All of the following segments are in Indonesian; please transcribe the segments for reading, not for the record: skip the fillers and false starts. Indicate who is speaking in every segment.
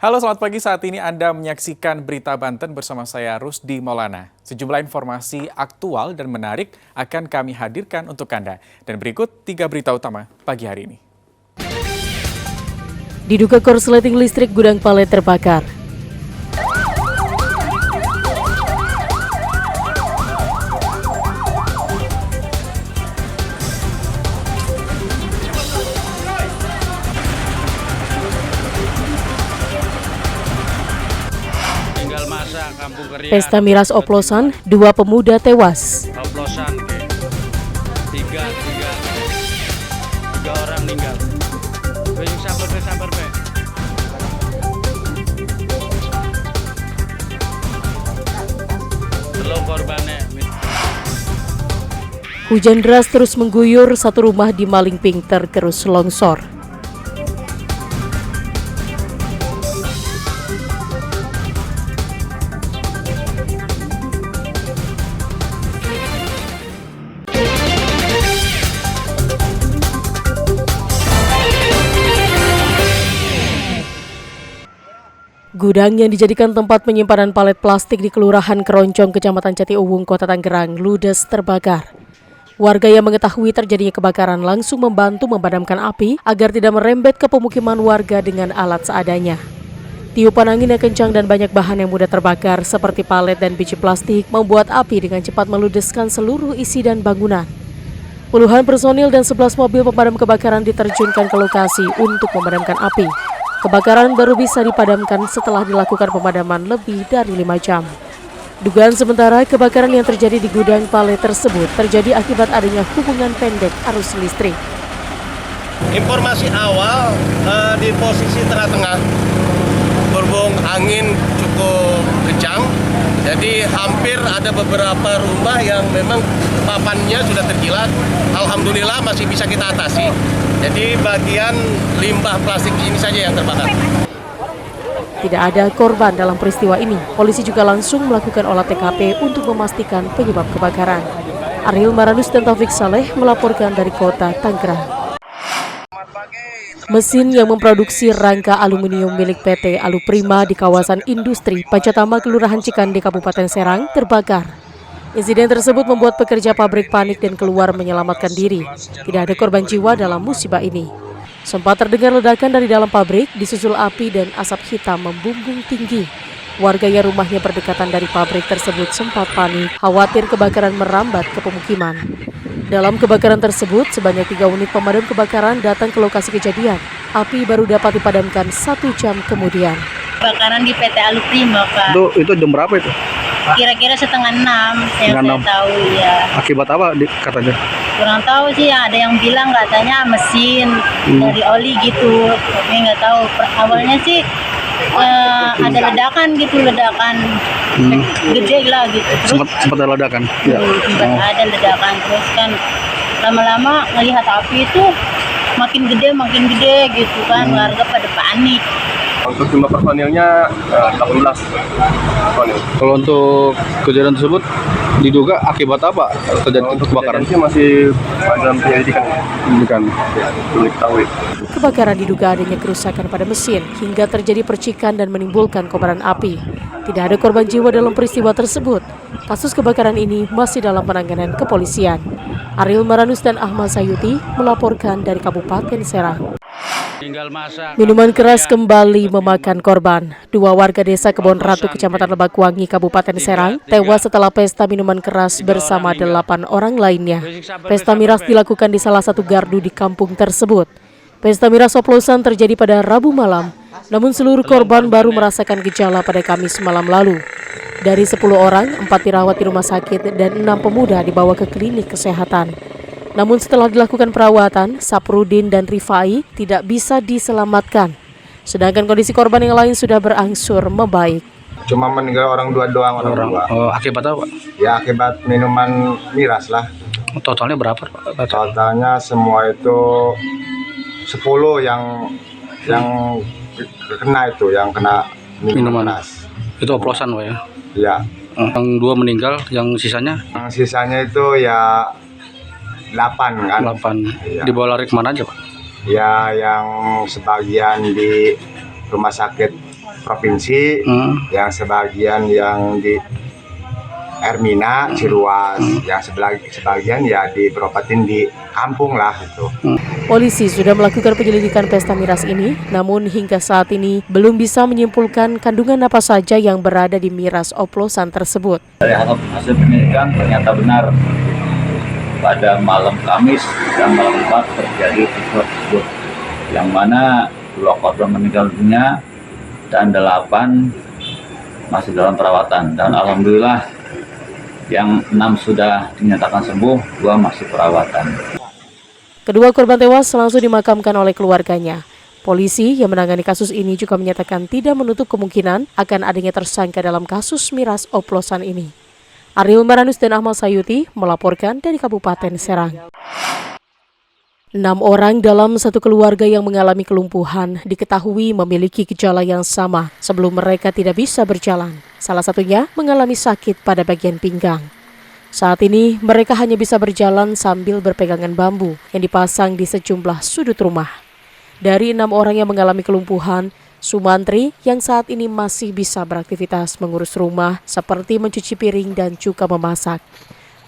Speaker 1: Halo, selamat pagi. Saat ini Anda menyaksikan Berita Banten bersama saya Rusdi Maulana. Sejumlah informasi aktual dan menarik akan kami hadirkan untuk Anda. Dan berikut 3 berita utama pagi hari ini.
Speaker 2: Diduga korsleting listrik gudang palet terbakar. Pesta miras oplosan, 2 pemuda tewas.
Speaker 3: Oplosan, tiga orang meninggal. Sabar, Be. Belum korbannya.
Speaker 2: Hujan deras terus mengguyur, satu rumah di Malingping tergerus longsor. Gudang yang dijadikan tempat penyimpanan palet plastik di Kelurahan Keroncong, Kecamatan Jatiuwung, Kota Tangerang, ludes terbakar. Warga yang mengetahui terjadinya kebakaran langsung membantu memadamkan api agar tidak merembet ke pemukiman warga dengan alat seadanya. Tiupan angin yang kencang dan banyak bahan yang mudah terbakar seperti palet dan biji plastik membuat api dengan cepat meludeskan seluruh isi dan bangunan. Puluhan personil dan 11 mobil pemadam kebakaran diterjunkan ke lokasi untuk memadamkan api. Kebakaran baru bisa dipadamkan setelah dilakukan pemadaman lebih dari 5 jam. Dugaan sementara kebakaran yang terjadi di gudang palet tersebut terjadi akibat adanya hubungan pendek arus listrik.
Speaker 4: Informasi awal di posisi tengah-tengah, berhubung angin cukup kencang, jadi hampir ada beberapa rumah yang memang papannya sudah terkilat. Alhamdulillah masih bisa kita atasi. Jadi bagian limbah plastik ini saja yang terbakar.
Speaker 2: Tidak ada korban dalam peristiwa ini. Polisi juga langsung melakukan olah TKP untuk memastikan penyebab kebakaran. Ariel Maranus dan Taufik Saleh melaporkan dari Kota Tangerang. Mesin yang memproduksi rangka aluminium milik PT Aluprima di kawasan industri Pacatama, Kelurahan Cikande, Kabupaten Serang terbakar. Insiden tersebut membuat pekerja pabrik panik dan keluar menyelamatkan diri. Tidak ada korban jiwa dalam musibah ini. Sempat terdengar ledakan dari dalam pabrik, disusul api dan asap hitam membumbung tinggi. Warga yang rumahnya berdekatan dari pabrik tersebut sempat panik, khawatir kebakaran merambat ke pemukiman. Dalam kebakaran tersebut, sebanyak 3 unit pemadam kebakaran datang ke lokasi kejadian. Api baru dapat dipadamkan 1 jam kemudian.
Speaker 5: Kebakaran di PT Aluprima, Pak.
Speaker 6: Itu jam berapa itu?
Speaker 5: Kira-kira setengah 6 yang saya tahu ya.
Speaker 6: Akibat apa katanya?
Speaker 5: Kurang tahu sih, ada yang bilang katanya mesin dari oli gitu. Tapi nggak tahu. Awalnya sih ada ledakan gede lah gitu. Terus
Speaker 6: Sempat ada ledakan. Ya.
Speaker 5: Ada ledakan, terus kan lama-lama ngelihat api itu makin gede gitu kan. Warga pada panik.
Speaker 4: Untuk jumlah personilnya 18 personil.
Speaker 6: Kalau untuk kejadian tersebut diduga akibat apa terjadi kebakaran?
Speaker 4: Masih dalam penyelidikan. Belum diketahui.
Speaker 2: Kebakaran diduga adanya kerusakan pada mesin hingga terjadi percikan dan menimbulkan kobaran api. Tidak ada korban jiwa dalam peristiwa tersebut. Kasus kebakaran ini masih dalam penanganan kepolisian. Ariel Maranus dan Ahmad Sayuti melaporkan dari Kabupaten Serang. Minuman keras kembali memakan korban. 2 warga desa Kebon Ratu, Kecamatan Lebakwangi, Kabupaten Serang, tewas setelah pesta minuman keras bersama 8 orang lainnya. Pesta miras dilakukan di salah satu gardu di kampung tersebut. Pesta miras oplosan terjadi pada Rabu malam, namun seluruh korban baru merasakan gejala pada Kamis malam lalu. Dari 10 orang, 4 dirawat di rumah sakit dan 6 pemuda dibawa ke klinik kesehatan. Namun setelah dilakukan perawatan, Saprudin dan Rifai tidak bisa diselamatkan. Sedangkan kondisi korban yang lain sudah berangsur membaik.
Speaker 4: Cuma meninggal orang dua.
Speaker 6: Akibat apa?
Speaker 4: Ya akibat minuman miras lah.
Speaker 6: Totalnya berapa?
Speaker 4: Totalnya semua itu 10 yang kena minuman keras.
Speaker 6: Itu oplosan, Pak ya?
Speaker 4: Ya.
Speaker 6: Yang 2 meninggal, yang sisanya?
Speaker 4: Yang sisanya itu ya 8 kan.
Speaker 6: 8.
Speaker 4: Ya.
Speaker 6: Dibawa lari kemana aja, Pak?
Speaker 4: Ya yang sebagian di rumah sakit
Speaker 7: provinsi, yang sebagian yang di Ermina, Ciluas, yang sebagian ya berobatin di kampung lah itu.
Speaker 2: Polisi sudah melakukan penyelidikan pesta miras ini, namun hingga saat ini belum bisa menyimpulkan kandungan apa saja yang berada di miras oplosan tersebut.
Speaker 8: Dari hasil penyelidikan ternyata benar pada malam Kamis dan malam Jumat terjadi peristiwa tersebut, yang mana 2 korban meninggal dunia dan 8 masih dalam perawatan, dan alhamdulillah yang 6 sudah dinyatakan sembuh, 2 masih perawatan.
Speaker 2: Kedua korban tewas langsung dimakamkan oleh keluarganya. Polisi yang menangani kasus ini juga menyatakan tidak menutup kemungkinan akan adanya tersangka dalam kasus miras oplosan ini. Ariel Maranus dan Ahmad Sayuti melaporkan dari Kabupaten Serang. 6 orang dalam satu keluarga yang mengalami kelumpuhan diketahui memiliki gejala yang sama sebelum mereka tidak bisa berjalan. Salah satunya mengalami sakit pada bagian pinggang. Saat ini mereka hanya bisa berjalan sambil berpegangan bambu yang dipasang di sejumlah sudut rumah. Dari 6 orang yang mengalami kelumpuhan, Sumantri yang saat ini masih bisa beraktivitas mengurus rumah seperti mencuci piring dan juga memasak.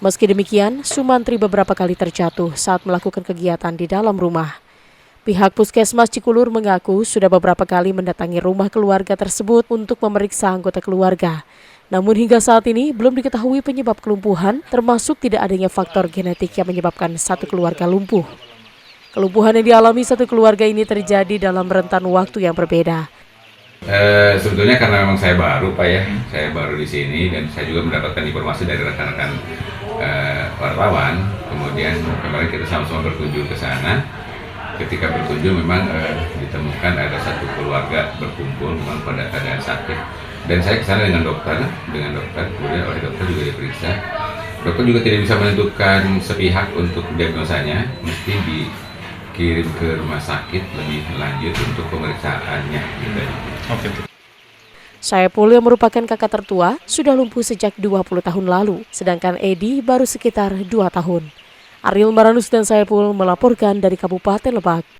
Speaker 2: Meski demikian, Sumantri beberapa kali terjatuh saat melakukan kegiatan di dalam rumah. Pihak Puskesmas Cikulur mengaku sudah beberapa kali mendatangi rumah keluarga tersebut untuk memeriksa anggota keluarga. Namun hingga saat ini belum diketahui penyebab kelumpuhan, termasuk tidak adanya faktor genetik yang menyebabkan satu keluarga lumpuh. Kelumpuhan yang dialami satu keluarga ini terjadi dalam rentan waktu yang berbeda.
Speaker 9: Sebetulnya karena memang saya baru Pak ya, saya baru di sini dan saya juga mendapatkan informasi dari rekan-rekan wartawan. Kemudian kemarin kita sama-sama berkunjung ke sana. Ketika berkunjung memang ditemukan ada satu keluarga berkumpul memang pada keadaan sakit. Dan saya ke sana dengan dokter, kemudian oleh dokter juga diperiksa. Dokter juga tidak bisa menentukan sepihak untuk diagnosanya, mesti dikirim ke rumah sakit lebih lanjut untuk pemeriksaannya. Oke.
Speaker 2: Saipul yang merupakan kakak tertua sudah lumpuh sejak 20 tahun lalu, sedangkan Edi baru sekitar 2 tahun. Ariel Maranus dan Saipul melaporkan dari Kabupaten Lebak.